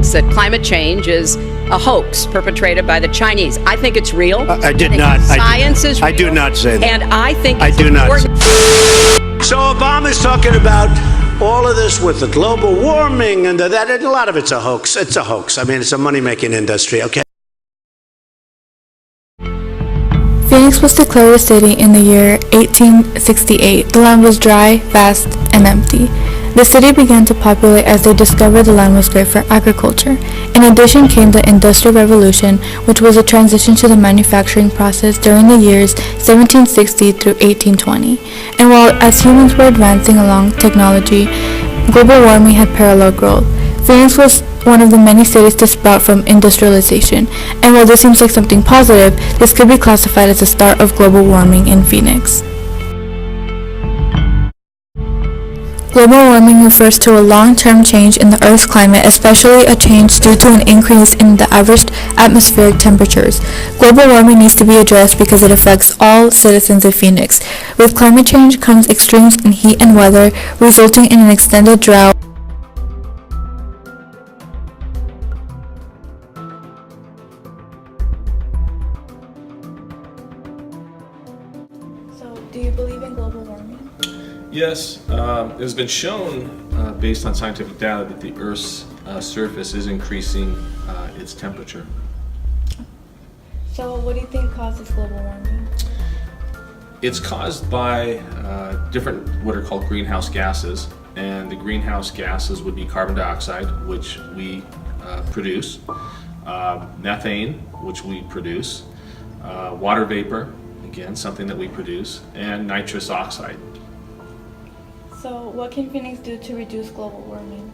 thinks that climate change is a hoax perpetrated by the Chinese. I think it's real. I did think not. Science is real. I do not say that. And I think I it's do not. important. So Obama's talking about all of this with the global warming and that, and a lot of it's a hoax. It's a hoax. I mean, it's a money-making industry, okay? Phoenix was declared a city in the year 1868. The land was dry, vast, and empty. The city began to populate as they discovered the land was great for agriculture. In addition came the Industrial Revolution, which was a transition to the manufacturing process during the years 1760 through 1820. And while as humans were advancing along technology, global warming had parallel growth. Phoenix was one of the many cities to sprout from industrialization, and while this seems like something positive, this could be classified as the start of global warming in Phoenix. Global warming refers to a long-term change in the Earth's climate, especially a change due to an increase in the average atmospheric temperatures. Global warming needs to be addressed because it affects all citizens of Phoenix. With climate change comes extremes in heat and weather, resulting in an extended drought. So, do you believe in global warming? Yes, it has been shown based on scientific data that the Earth's surface is increasing its temperature. So what do you think causes global warming? It's caused by different what are called greenhouse gases, and the greenhouse gases would be carbon dioxide, which we produce, methane, which we produce, water vapor, again something that we produce, and nitrous oxide. So what can Phoenix do to reduce global warming?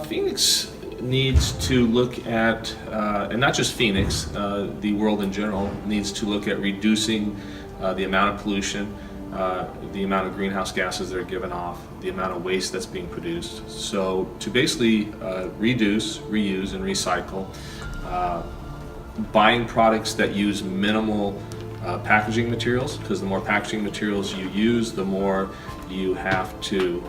Phoenix needs to look at, and not just Phoenix, the world in general needs to look at reducing the amount of pollution, the amount of greenhouse gases that are given off, the amount of waste that's being produced. So to basically reduce, reuse, and recycle, buying products that use minimal packaging materials, because the more packaging materials you use, the more you have to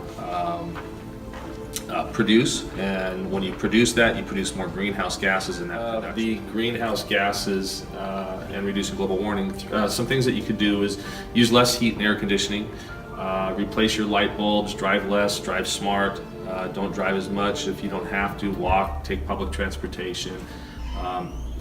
produce, and when you produce that, you produce more greenhouse gases in that. The greenhouse gases and reducing global warming, some things that you could do is use less heat and air conditioning, replace your light bulbs, drive less, drive smart, don't drive as much if you don't have to, walk, take public transportation.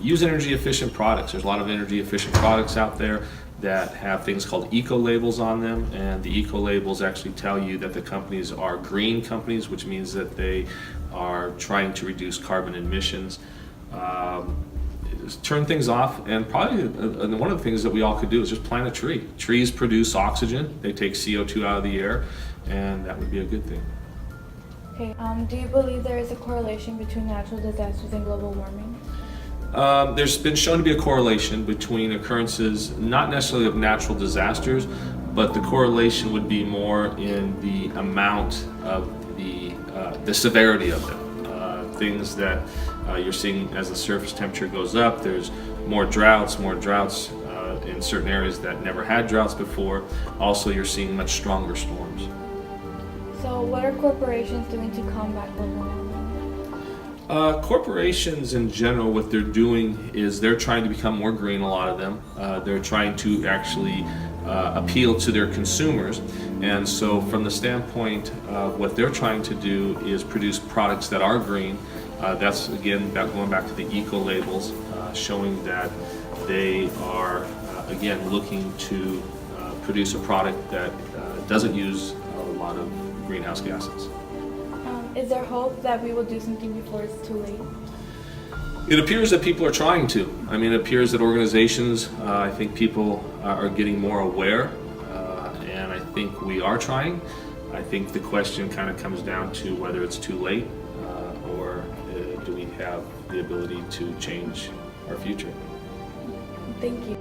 Use energy efficient products. There's a lot of energy efficient products out there that have things called eco labels on them, and the eco labels actually tell you that the companies are green companies, which means that they are trying to reduce carbon emissions. Turn things off, and probably one of the things that we all could do is just plant a tree. Trees produce oxygen, they take CO2 out of the air, and that would be a good thing. Okay, do you believe there is a correlation between natural disasters and global warming? There's been shown to be a correlation between occurrences, not necessarily of natural disasters, but the correlation would be more in the amount of the severity of them. Things that you're seeing as the surface temperature goes up, there's more droughts in certain areas that never had droughts before. Also, you're seeing much stronger storms. So what are corporations doing to combat global warming? Corporations in general, what they're doing is they're trying to become more green, a lot of them. They're trying to actually appeal to their consumers. And so from the standpoint of what they're trying to do is produce products that are green. That's again going back to the eco labels, showing that they are again looking to produce a product that doesn't use a lot of greenhouse gases. Is there hope that we will do something before it's too late? It appears that people are trying to. I mean, it appears that organizations, I think people are getting more aware, and I think we are trying. I think the question kind of comes down to whether it's too late, or do we have the ability to change our future. Thank you.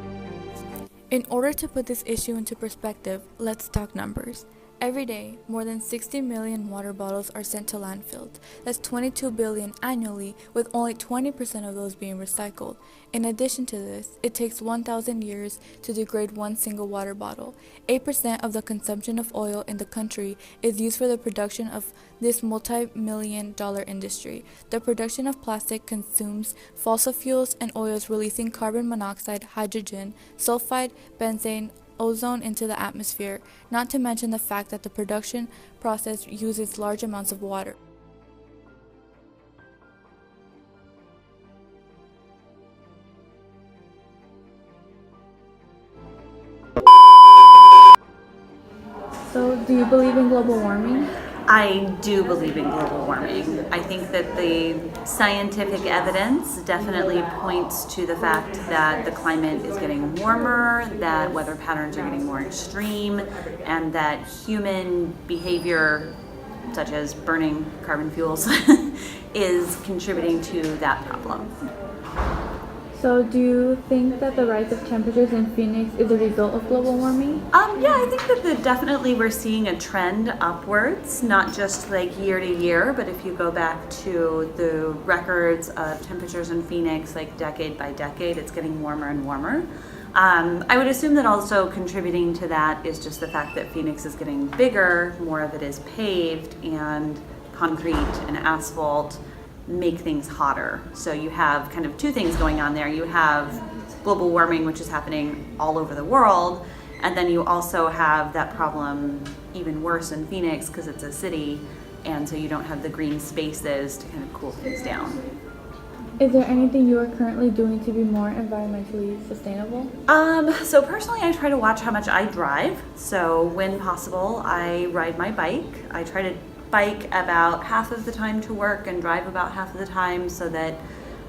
In order to put this issue into perspective, let's talk numbers. Every day, more than 60 million water bottles are sent to landfills. That's 22 billion annually, with only 20% of those being recycled. In addition to this, it takes 1,000 years to degrade one single water bottle. 8% of the consumption of oil in the country is used for the production of this multi-million-dollar industry. The production of plastic consumes fossil fuels and oils, releasing carbon monoxide, hydrogen, sulfide, benzene, ozone into the atmosphere, not to mention the fact that the production process uses large amounts of water. So, do you believe in global warming? I do believe in global warming. I think that the scientific evidence definitely points to the fact that the climate is getting warmer, that weather patterns are getting more extreme, and that human behavior, such as burning carbon fuels, is contributing to that problem. So, do you think that the rise of temperatures in Phoenix is a result of global warming? Yeah, I think that definitely we're seeing a trend upwards, not just like year to year, but if you go back to the records of temperatures in Phoenix, like decade by decade, it's getting warmer and warmer. I would assume that also contributing to that is just the fact that Phoenix is getting bigger, more of it is paved, and concrete and asphalt make things hotter. So you have kind of two things going on there. You have global warming, which is happening all over the world, and then you also have that problem even worse in Phoenix because it's a city, and so you don't have the green spaces to kind of cool things down. Is there anything you are currently doing to be more environmentally sustainable? So personally, I try to watch how much I drive. So when possible, I ride my bike. I try to bike about half of the time to work and drive about half of the time so that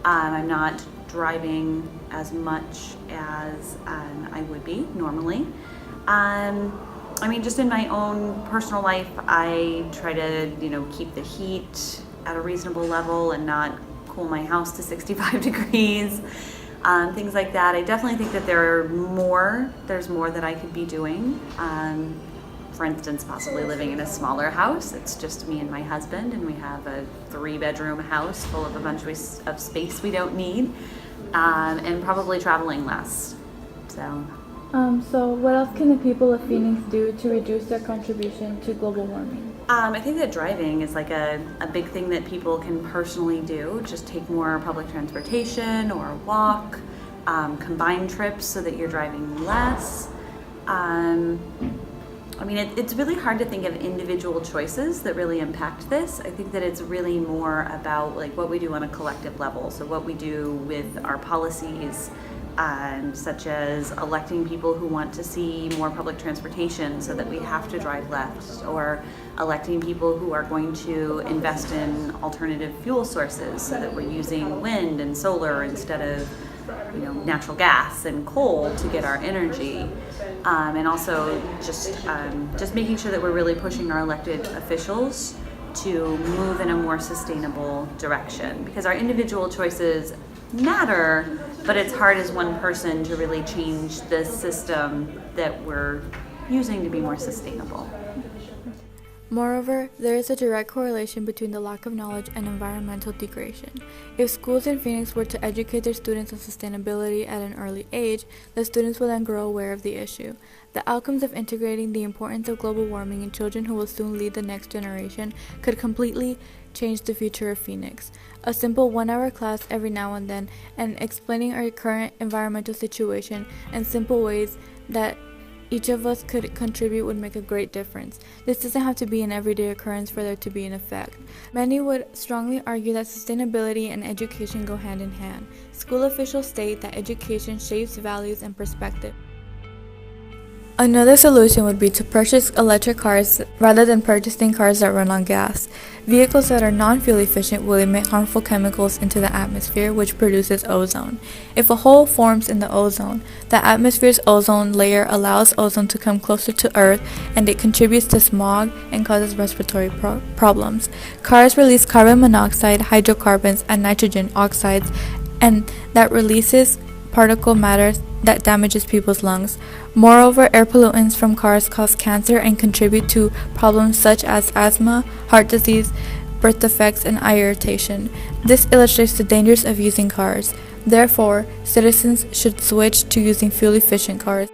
I'm not driving as much as I would be normally. I mean, just in my own personal life, I try to, keep the heat at a reasonable level and not cool my house to 65 degrees, things like that. I definitely think that there's more that I could be doing. For instance, possibly living in a smaller house. It's just me and my husband, and we have a 3-bedroom house full of a bunch of space we don't need, and probably traveling less. So what else can the people of Phoenix do to reduce their contribution to global warming? I think that driving is like a big thing that people can personally do. Just take more public transportation or walk, combine trips so that you're driving less. It's really hard to think of individual choices that really impact this. I think that it's really more about like what we do on a collective level. So what we do with our policies, such as electing people who want to see more public transportation so that we have to drive left, or electing people who are going to invest in alternative fuel sources so that we're using wind and solar instead of natural gas and coal to get our energy, and also just making sure that we're really pushing our elected officials to move in a more sustainable direction, because our individual choices matter, but it's hard as one person to really change the system that we're using to be more sustainable. Moreover, there is a direct correlation between the lack of knowledge and environmental degradation. If schools in Phoenix were to educate their students on sustainability at an early age, the students will then grow aware of the issue. The outcomes of integrating the importance of global warming in children who will soon lead the next generation could completely change the future of Phoenix. A simple 1-hour class every now and then, and explaining our current environmental situation in simple ways that each of us could contribute would make a great difference. This doesn't have to be an everyday occurrence for there to be an effect. Many would strongly argue that sustainability and education go hand in hand. School officials state that education shapes values and perspective. Another solution would be to purchase electric cars rather than purchasing cars that run on gas. Vehicles that are non-fuel efficient will emit harmful chemicals into the atmosphere, which produces ozone. If a hole forms in the ozone, the atmosphere's ozone layer allows ozone to come closer to Earth, and it contributes to smog and causes respiratory problems. Cars release carbon monoxide, hydrocarbons, and nitrogen oxides, and that releases particle matter that damages people's lungs. Moreover, air pollutants from cars cause cancer and contribute to problems such as asthma, heart disease, birth defects, and eye irritation. This illustrates the dangers of using cars. Therefore, citizens should switch to using fuel-efficient cars.